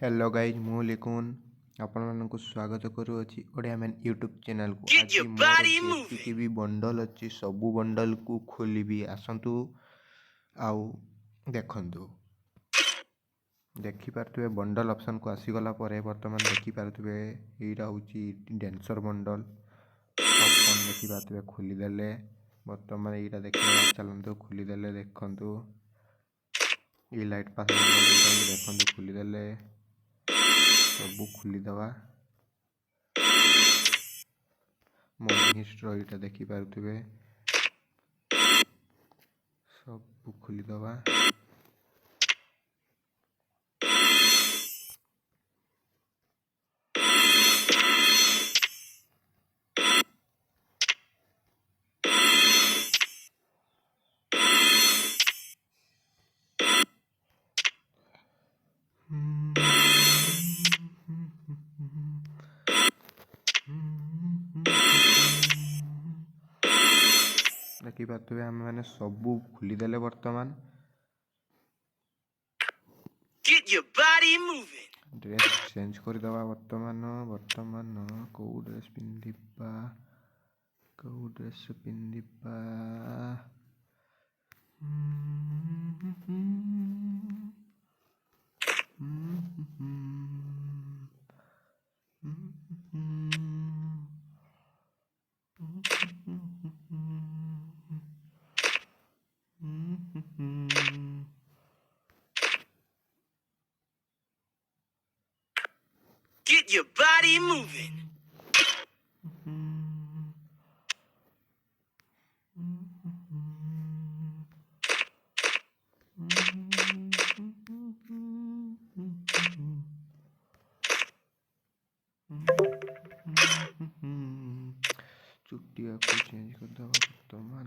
Hello guys मु लिकुन आपको स्वागत करुँच ओडिया मैन यूट्यूब चैनल को। Get आज your मोर body जेतिकी moving. भी बंडल अच्छी सबू बंडल को खोली आसतु आउ देखु देखिपे बंडल ऑप्शन को आसीगला बर्तमान देखिपे यहाँ हूँ डेंसर बंडल पॉपकॉर्न देखिपे खोलीदे बर्तमान यहाँ देखा चलते खोलीदे देखु ये लाइट पास बंडल देखु खोलीदे सबू खोलीदवा मनी हिस्ट्री यहाँ देखिपे सबू खोलीदवा देखिपे आम मैंने सबू खोलीदे बर्तमान Get your body moving. Dress change करदे बर्तमान कौ ड्रेस पिंधिबा Get your body moving. चुटिया को चेंज करदे बर्तमान